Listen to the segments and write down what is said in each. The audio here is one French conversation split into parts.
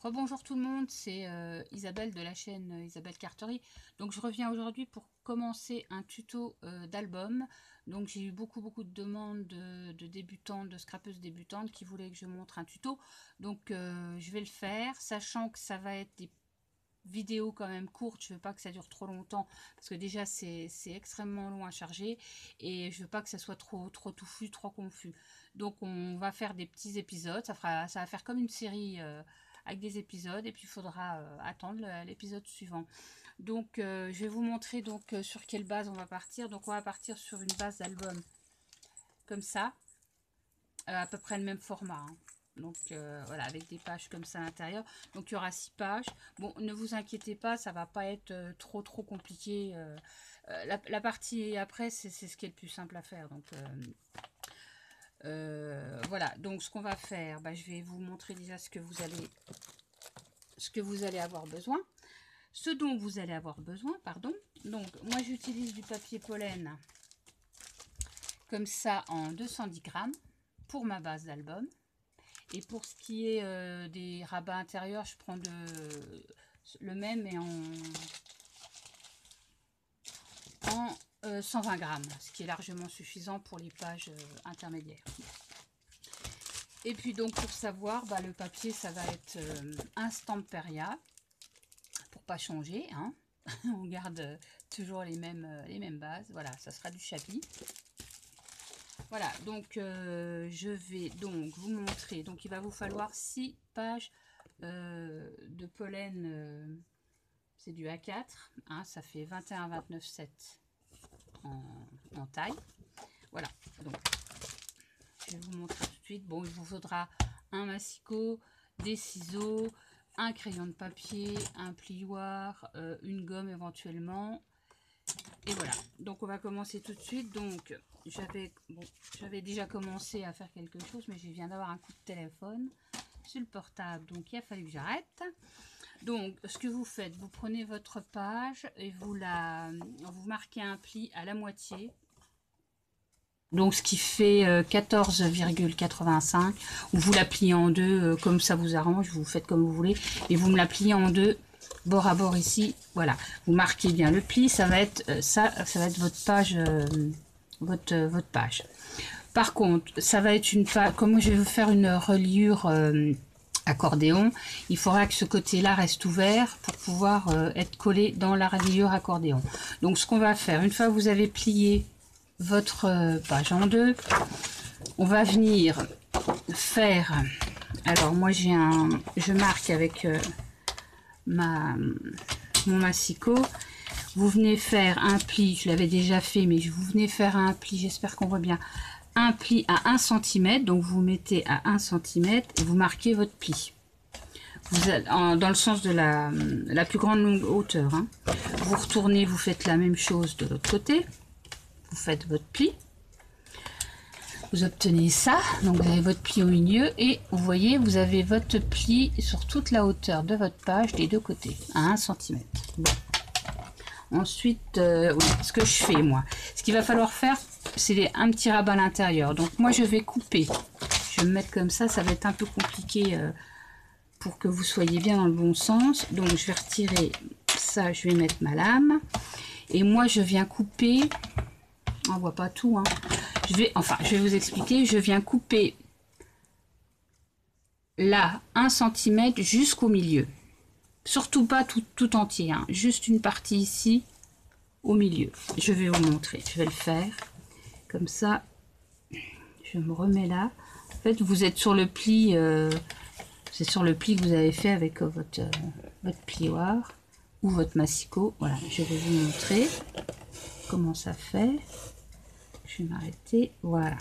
Rebonjour tout le monde, c'est Isabelle de la chaîne Isabelle Carterie. Donc je reviens aujourd'hui pour commencer un tuto d'album. Donc j'ai eu beaucoup de demandes de débutantes, de scrapeuses débutantes qui voulaient que je montre un tuto. Donc je vais le faire, sachant que ça va être des vidéos quand même courtes. Je veux pas que ça dure trop longtemps parce que déjà c'est extrêmement long à charger et je veux pas que ça soit trop touffu, trop confus. Donc on va faire des petits épisodes, ça va faire comme une série avec des épisodes et puis il faudra attendre l'épisode suivant. Donc je vais vous montrer donc sur quelle base on va partir. Donc on va partir sur une base d'album comme ça, à peu près le même format, hein. Donc voilà, avec des pages comme ça à l'intérieur. Donc il y aura 6 pages. Bon, ne vous inquiétez pas, ça va pas être trop compliqué. La partie après, c'est ce qui est le plus simple à faire. Donc voilà, donc ce qu'on va faire, je vais vous montrer déjà ce que vous allez avoir besoin. Ce dont vous allez avoir besoin, pardon. Donc moi j'utilise du papier pollen comme ça en 210 grammes pour ma base d'album. Et pour ce qui est des rabats intérieurs, je prends le même mais en 120 grammes, ce qui est largement suffisant pour les pages intermédiaires. Et puis donc pour savoir, le papier ça va être un Stamperia, pour pas changer, hein. On garde toujours les mêmes bases. Voilà, ça sera du Chappie. Voilà, donc je vais donc vous montrer. Donc il va vous falloir 6 pages de pollen. C'est du A4, hein, ça fait 21-29-7 en taille. Voilà, donc je vais vous montrer tout de suite. Bon, il vous faudra un massicot, des ciseaux, un crayon de papier, un plioir, une gomme éventuellement. Et voilà, donc on va commencer tout de suite. Donc j'avais déjà commencé à faire quelque chose, mais je viens d'avoir un coup de téléphone sur le portable, donc il a fallu que j'arrête. Donc ce que vous faites, vous prenez votre page et vous marquez un pli à la moitié. Donc ce qui fait 14,85, ou vous la pliez en deux comme ça vous arrange, vous faites comme vous voulez, et vous me la pliez en deux bord à bord ici. Voilà, vous marquez bien le pli, ça va être ça va être votre page, votre page. Par contre, ça va être une page, comme je vais vous faire une reliure accordéon, il faudra que ce côté-là reste ouvert pour pouvoir être collé dans la reliure accordéon. Donc ce qu'on va faire, une fois que vous avez plié votre page en deux, on va venir faire, alors moi je marque avec mon massicot. Vous venez faire un pli, je l'avais déjà fait, mais vous venez faire un pli, j'espère qu'on voit bien, un pli à 1 cm, donc vous mettez à 1 cm et vous marquez votre pli. Vous êtes dans le sens de la plus grande hauteur, hein. Vous retournez, vous faites la même chose de l'autre côté. Vous faites votre pli, vous obtenez ça, donc vous avez votre pli au milieu et vous voyez, vous avez votre pli sur toute la hauteur de votre page des deux côtés, à 1 cm. Bon. Ensuite, oui, ce que je fais moi, ce qu'il va falloir faire, c'est un petit rabat à l'intérieur. Donc moi je vais couper, je vais me mettre comme ça va être un peu compliqué pour que vous soyez bien dans le bon sens. Donc je vais retirer ça, je vais mettre ma lame et moi je viens couper. On voit pas tout, hein. Je vais vous expliquer. Je viens couper là 1 cm jusqu'au milieu. Surtout pas tout entier, hein. Juste une partie ici au milieu. Je vais vous montrer. Je vais le faire comme ça. Je me remets là. En fait, vous êtes sur le pli. C'est sur le pli que vous avez fait avec votre plioir ou votre massicot. Voilà. Je vais vous montrer comment ça fait. Je vais m'arrêter, voilà.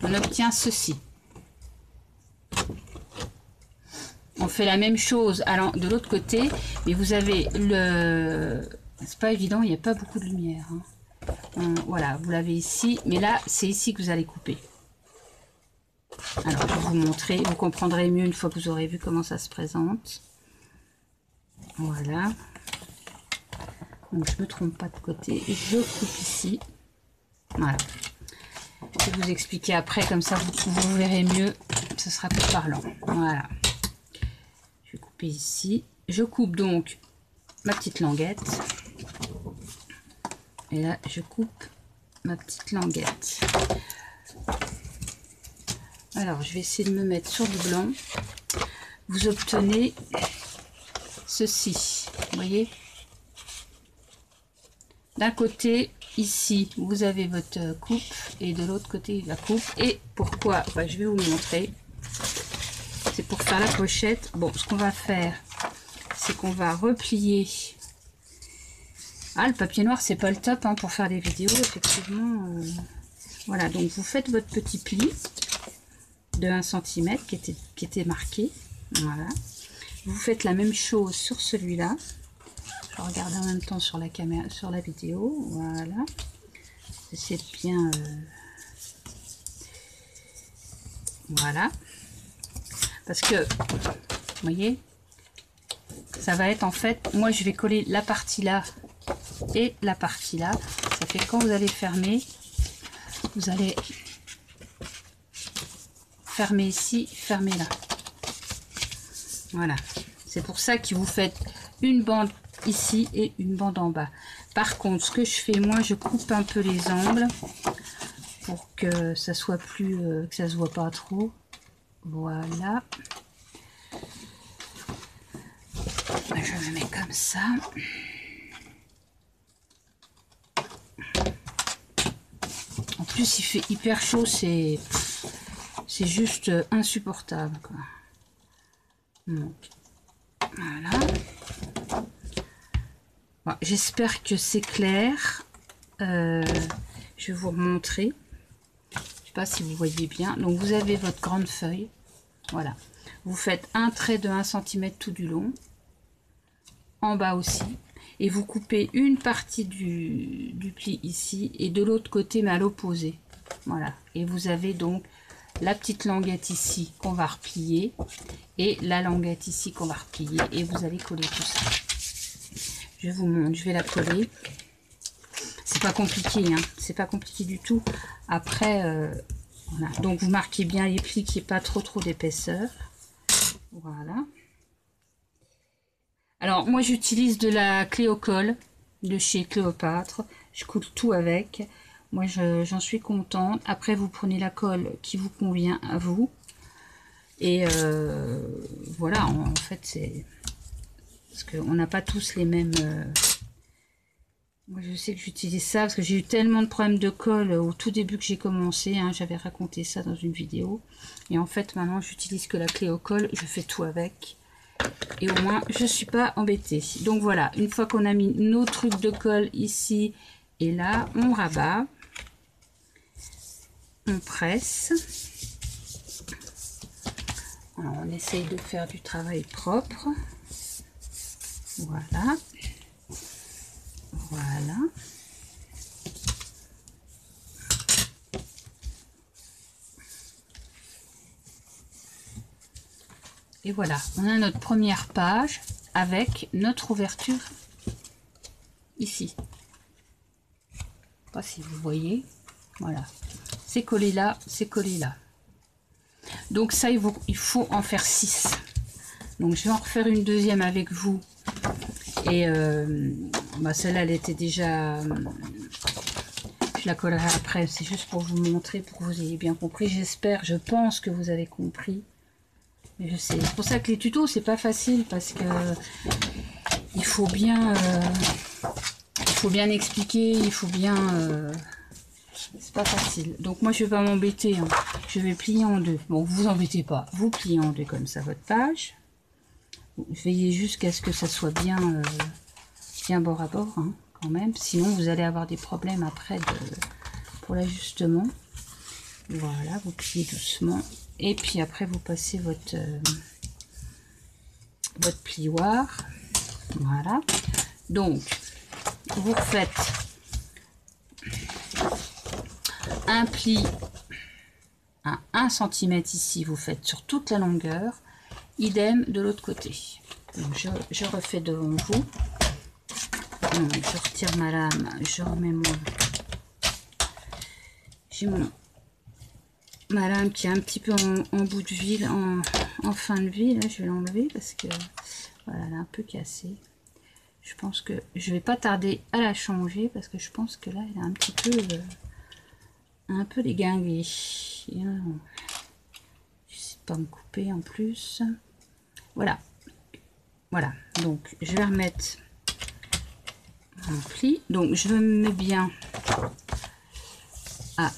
On obtient ceci. On fait la même chose allant de l'autre côté, mais vous avez c'est pas évident, il n'y a pas beaucoup de lumière, hein. Voilà, vous l'avez ici, mais là, c'est ici que vous allez couper. Alors, je vais vous montrer, vous comprendrez mieux une fois que vous aurez vu comment ça se présente. Voilà. Donc, je me trompe pas de côté, je coupe ici. Voilà. Je vais vous expliquer après, comme ça vous verrez mieux, ce sera plus parlant. Voilà. vais couper ici. Je coupe donc ma petite languette. Et là, je coupe ma petite languette. Alors, je vais essayer de me mettre sur du blanc. Vous obtenez ceci, vous voyez. D'un côté, ici, vous avez votre coupe et de l'autre côté, la coupe. Et pourquoi? Bah, je vais vous montrer. C'est pour faire la pochette. Bon, ce qu'on va faire, c'est qu'on va replier. Ah, le papier noir, c'est pas le top hein, pour faire des vidéos, effectivement. Voilà, donc vous faites votre petit pli de 1 cm qui était marqué. Voilà. Vous faites la même chose sur celui-là. Je regarde en même temps sur la caméra, sur la vidéo. Voilà. Essayez de bien. Voilà. Parce que, vous voyez, ça va être en fait, moi je vais coller la partie là et la partie là. Ça fait que quand vous allez fermer, vous allez fermer ici, fermer là. Voilà. C'est pour ça que vous faites une bande ici et une bande en bas. Par contre, ce que je fais, moi, je coupe un peu les angles pour que ça soit plus, que ça se voit pas trop. Voilà. Je me mets comme ça. En plus, il fait hyper chaud, c'est juste insupportable, quoi. Donc, voilà. Bon, j'espère que c'est clair. Je vais vous remontrer. Je sais pas si vous voyez bien. Donc, vous avez votre grande feuille. Voilà. Vous faites un trait de 1 cm tout du long. En bas aussi. Et vous coupez une partie du pli ici et de l'autre côté, mais à l'opposé. Voilà. Et vous avez donc la petite languette ici qu'on va replier et la languette ici qu'on va replier et vous allez coller tout ça. Je vous montre, je vais la coller. C'est pas compliqué, hein, c'est pas compliqué du tout. Après, voilà. Donc vous marquez bien les plis qui n'est pas trop d'épaisseur. Voilà. Alors moi j'utilise de la clé au col de chez Cléopâtre. Je colle tout avec. Moi, j'en suis contente. Après, vous prenez la colle qui vous convient à vous. Et voilà, en fait, c'est... Parce qu'on n'a pas tous les mêmes... Moi, je sais que j'utilise ça parce que j'ai eu tellement de problèmes de colle au tout début que j'ai commencé. Hein, j'avais raconté ça dans une vidéo. Et en fait, maintenant, j'utilise que la clé au col. Je fais tout avec. Et au moins, je ne suis pas embêtée. Donc voilà, une fois qu'on a mis nos trucs de colle ici et là, on rabat. On presse. Alors, on essaye de faire du travail propre. Voilà. Voilà. Et voilà, on a notre première page avec notre ouverture ici. Je ne sais pas si vous voyez. Voilà. C'est collé là, c'est collé là. Donc ça, il faut en faire 6. Donc je vais en refaire une deuxième avec vous. Et bah celle-là, elle était déjà... je la collerai après. C'est juste pour vous montrer, pour que vous ayez bien compris. J'espère, je pense que vous avez compris. Mais je sais. C'est pour ça que les tutos, c'est pas facile. Parce que il faut bien expliquer. Il faut bien... c'est pas facile. Donc moi, je vais pas m'embêter. Hein. Je vais plier en deux. Bon, vous embêtez pas. Vous pliez en deux comme ça votre page. Veillez jusqu'à ce que ça soit bien, bien bord à bord, hein, quand même. Sinon, vous allez avoir des problèmes après pour l'ajustement. Voilà, vous pliez doucement. Et puis après, vous passez votre plioir. Voilà. Donc, vous refaites un pli à 1 cm ici. Vous faites sur toute la longueur. Idem de l'autre côté. Donc je refais devant vous. Donc, je retire ma lame, je remets Voilà, un petit peu en bout de vie, en fin de vie. Là, je vais l'enlever parce que voilà, elle est un peu cassée. Je pense que je vais pas tarder à la changer parce que je pense que là, elle est un peu déglinguée. J'essaie de pas me couper en plus. Voilà. Voilà. Donc, je vais remettre un pli. Donc, je me mets bien à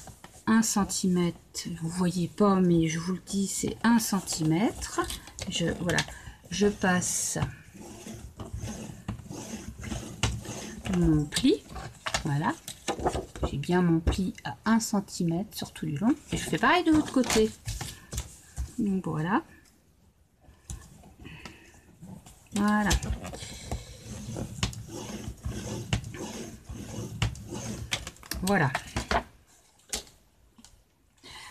1 cm. Vous voyez pas, mais je vous le dis, c'est 1 cm. Voilà. Je passe mon pli, voilà, j'ai bien mon pli à 1 cm sur tout du long et je fais pareil de l'autre côté. Donc voilà, voilà, voilà.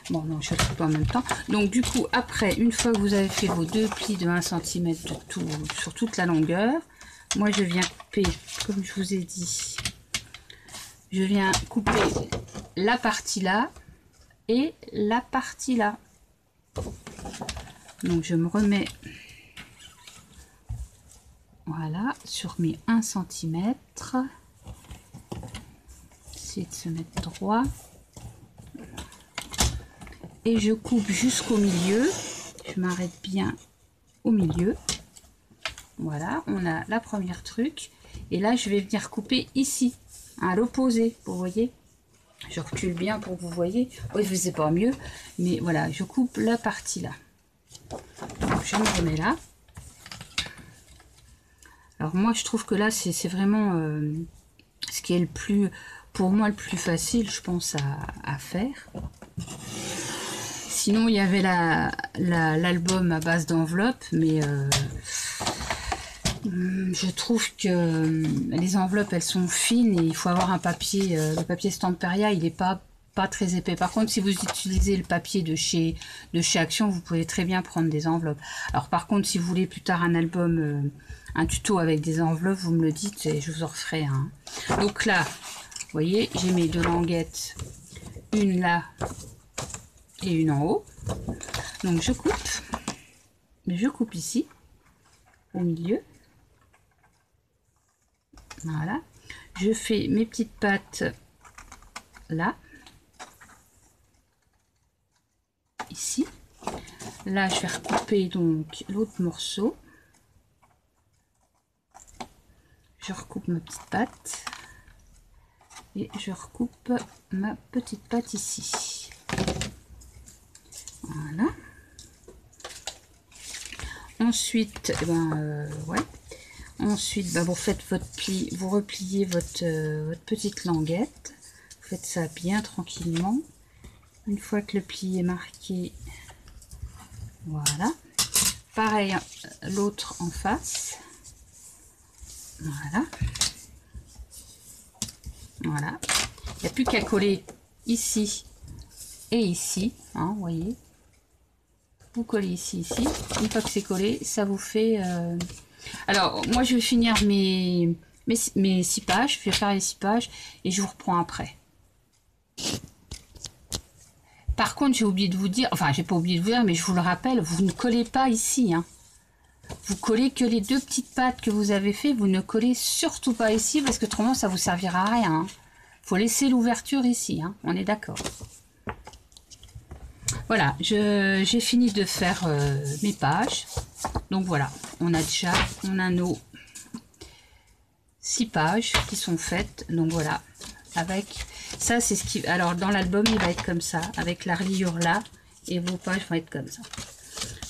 Bon, non, je ne fais pas en même temps. Donc du coup, après, une fois que vous avez fait vos deux plis de 1 cm de tout, sur toute la longueur, moi je viens couper, comme je vous ai dit, je viens couper la partie là et la partie là. Donc je me remets, voilà, sur mes 1 cm. Essayez de se mettre droit. Et je coupe jusqu'au milieu. Je m'arrête bien au milieu. Voilà, on a la première truc. Et là, je vais venir couper ici, à l'opposé, vous voyez. Je recule bien pour que vous voyez. Oui, je ne sais pas mieux. Mais voilà, je coupe la partie là. Donc, je me remets là. Alors moi, je trouve que là, c'est vraiment ce qui est le plus, pour moi, le plus facile, je pense, à faire. Sinon, il y avait l'album à base d'enveloppe, mais je trouve que les enveloppes, elles sont fines et il faut avoir un papier, le papier Stamperia, il n'est pas très épais. Par contre, si vous utilisez le papier de chez Action, vous pouvez très bien prendre des enveloppes. Alors par contre, si vous voulez plus tard un album, un tuto avec des enveloppes, vous me le dites et je vous en referai un. Donc là, vous voyez, j'ai mes deux languettes, une là et une en haut. Donc je coupe ici, au milieu. Voilà. Je fais mes petites pattes là. Ici. Là, je vais recouper donc l'autre morceau. Je recoupe ma petite patte. Et je recoupe ma petite patte ici. Voilà. Ensuite, ouais. Ensuite, vous faites votre pli, vous repliez votre petite languette. Vous faites ça bien tranquillement. Une fois que le pli est marqué, voilà. Pareil, l'autre en face. Voilà. Voilà. Il n'y a plus qu'à coller ici et ici. Hein, vous voyez. Vous collez ici, ici. Une fois que c'est collé, ça vous fait... Alors, moi, je vais finir mes 6 pages. Je vais faire les 6 pages et je vous reprends après. Par contre, j'ai oublié de vous dire... Enfin, j'ai pas oublié de vous dire, mais je vous le rappelle, vous ne collez pas ici. Hein. Vous collez que les deux petites pattes que vous avez fait. Vous ne collez surtout pas ici parce que autrement, ça vous servira à rien. Hein. Faut laisser l'ouverture ici. Hein. On est d'accord. Voilà, j'ai fini de faire mes pages. Donc voilà, on a nos 6 pages qui sont faites. Donc voilà, avec ça, c'est ce qui... Alors dans l'album, il va être comme ça, avec la reliure là, et vos pages vont être comme ça.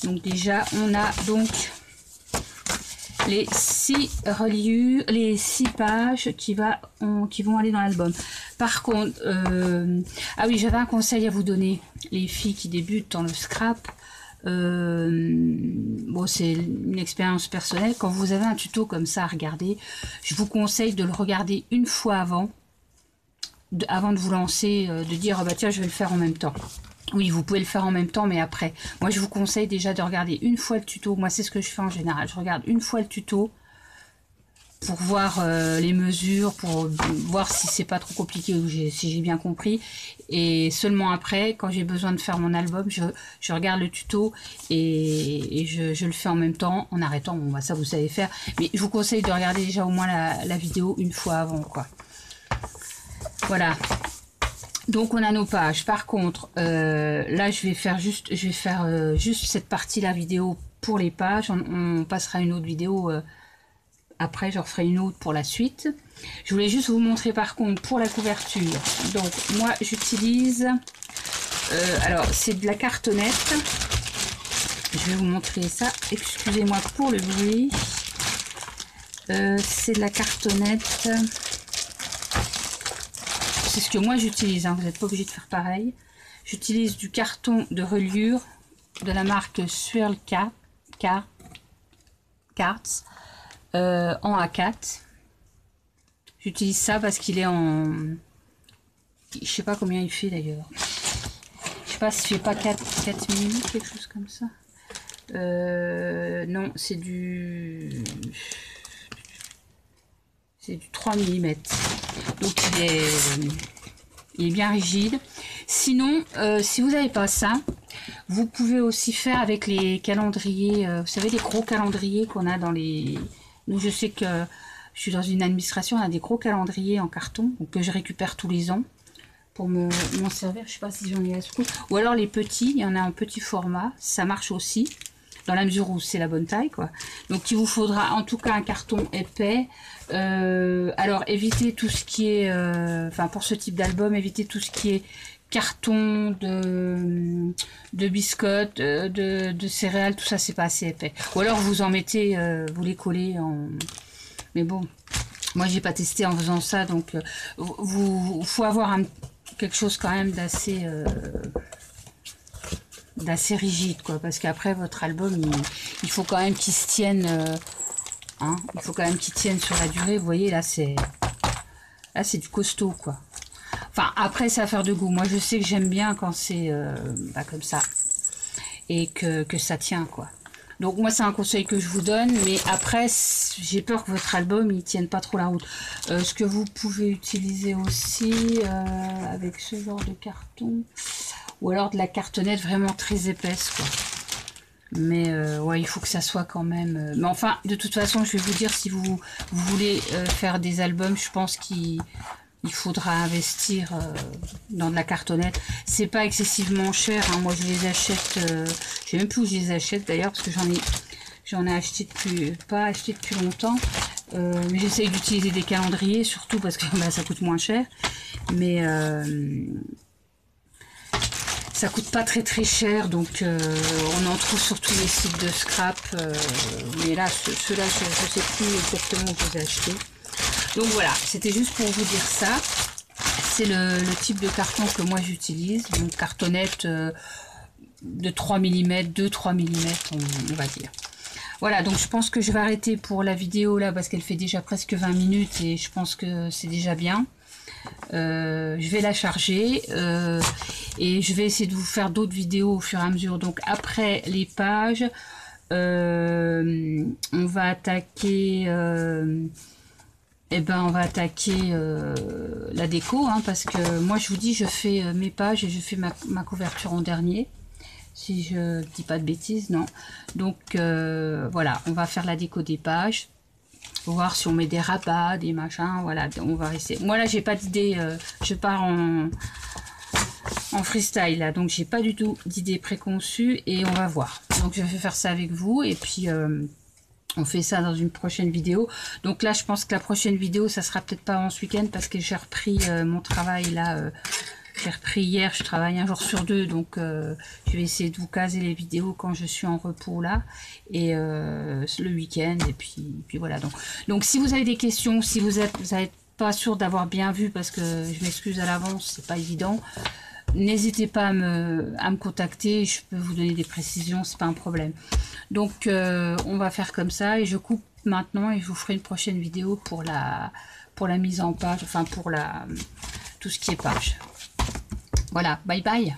Donc déjà, on a donc les 6 reliures, les 6 pages qui vont aller dans l'album. Par contre, ah oui, j'avais un conseil à vous donner, les filles qui débutent dans le scrap. Bon, c'est une expérience personnelle. Quand vous avez un tuto comme ça à regarder, je vous conseille de le regarder une fois avant de vous lancer, de dire, bah tiens, je vais le faire en même temps. Oui, vous pouvez le faire en même temps, mais après. Moi, je vous conseille déjà de regarder une fois le tuto. Moi, c'est ce que je fais en général. Je regarde une fois le tuto. pour voir les mesures, pour voir si c'est pas trop compliqué ou si j'ai bien compris. Et seulement après, quand j'ai besoin de faire mon album, je regarde le tuto et je le fais en même temps, en arrêtant. Bon, bah, ça vous savez faire. Mais je vous conseille de regarder déjà au moins la vidéo une fois avant, quoi. Voilà. Donc on a nos pages. Par contre, là je vais faire juste cette partie la vidéo pour les pages. On passera une autre vidéo après, je referai une autre pour la suite. Je voulais juste vous montrer par contre pour la couverture. Donc moi j'utilise, alors c'est de la cartonnette. Je vais vous montrer ça. Excusez-moi pour le bruit. C'est de la cartonnette. C'est ce que moi j'utilise, hein. Vous n'êtes pas obligé de faire pareil. J'utilise du carton de reliure de la marque Swirl Cards en A4. J'utilise ça parce qu'il est en... Je sais pas combien il fait d'ailleurs. Je sais pas s'il fait pas 4 mm, quelque chose comme ça. Non, c'est du 3 mm. Donc il est bien rigide. Sinon, si vous n'avez pas ça, vous pouvez aussi faire avec les calendriers. Vous savez, les gros calendriers qu'on a dans les... Nous, je sais que je suis dans une administration, on a des gros calendriers en carton donc que je récupère tous les ans pour m'en servir. Je sais pas si j'en ai assez. Ou alors les petits, il y en a en petit format, ça marche aussi dans la mesure où c'est la bonne taille, quoi. Donc il vous faudra en tout cas un carton épais. Alors évitez tout ce qui est, enfin pour ce type d'album, évitez tout ce qui est carton de biscottes, de céréales, tout ça c'est pas assez épais. Ou alors vous en mettez, vous les collez en... Mais bon, moi j'ai pas testé en faisant ça, donc faut avoir quelque chose quand même d'assez rigide, quoi, parce qu'après votre album il faut quand même qu'il se tienne, hein, il faut quand même qu'il tienne sur la durée. Vous voyez là c'est du costaud, quoi. Enfin après c'est affaire de goût. Moi je sais que j'aime bien quand c'est comme ça et que ça tient, quoi. Donc moi c'est un conseil que je vous donne, mais après j'ai peur que votre album il tienne pas trop la route. Ce que vous pouvez utiliser aussi avec ce genre de carton, ou alors de la cartonnette vraiment très épaisse, quoi. Mais ouais, il faut que ça soit quand même... Mais enfin, de toute façon, je vais vous dire, si vous voulez faire des albums, je pense qu'il faudra investir dans de la cartonnette. C'est pas excessivement cher, hein. Moi, je les achète... je sais même plus où je les achète, d'ailleurs, parce que j'en ai acheté pas acheté depuis longtemps. Mais j'essaye d'utiliser des calendriers, surtout parce que bah, ça coûte moins cher. Mais... ça coûte pas très cher, donc on en trouve sur tous les sites de scrap. Mais là, ceux-là, je sais plus exactement où je les ai achetés. Donc voilà, c'était juste pour vous dire ça. C'est le type de carton que moi j'utilise. Donc cartonnette de 3 mm, 2-3 mm, on va dire. Voilà, donc je pense que je vais arrêter pour la vidéo là, parce qu'elle fait déjà presque 20 minutes et je pense que c'est déjà bien. Je vais la charger et je vais essayer de vous faire d'autres vidéos au fur et à mesure. Donc après les pages, on va attaquer la déco, hein, parce que moi je vous dis, je fais mes pages et je fais ma couverture en dernier, si je dis pas de bêtises, non. Donc voilà, on va faire la déco des pages, voir si on met des rabats, des machins, voilà, on va essayer. Moi là j'ai pas d'idée, je pars en freestyle là, donc j'ai pas du tout d'idée préconçue et on va voir. Donc je vais faire ça avec vous et puis on fait ça dans une prochaine vidéo. Donc là je pense que la prochaine vidéo ça sera peut-être pas avant ce week-end, parce que j'ai repris mon travail là, j'ai repris hier, je travaille un jour sur deux, donc je vais essayer de vous caser les vidéos quand je suis en repos là, et le week-end, et puis voilà. Donc si vous avez des questions, si vous n'êtes pas sûr d'avoir bien vu, parce que je m'excuse à l'avance, c'est pas évident, n'hésitez pas à me contacter, je peux vous donner des précisions, c'est pas un problème. Donc on va faire comme ça, et je coupe maintenant et je vous ferai une prochaine vidéo pour la mise en page, enfin pour tout ce qui est page. Voilà, bye bye.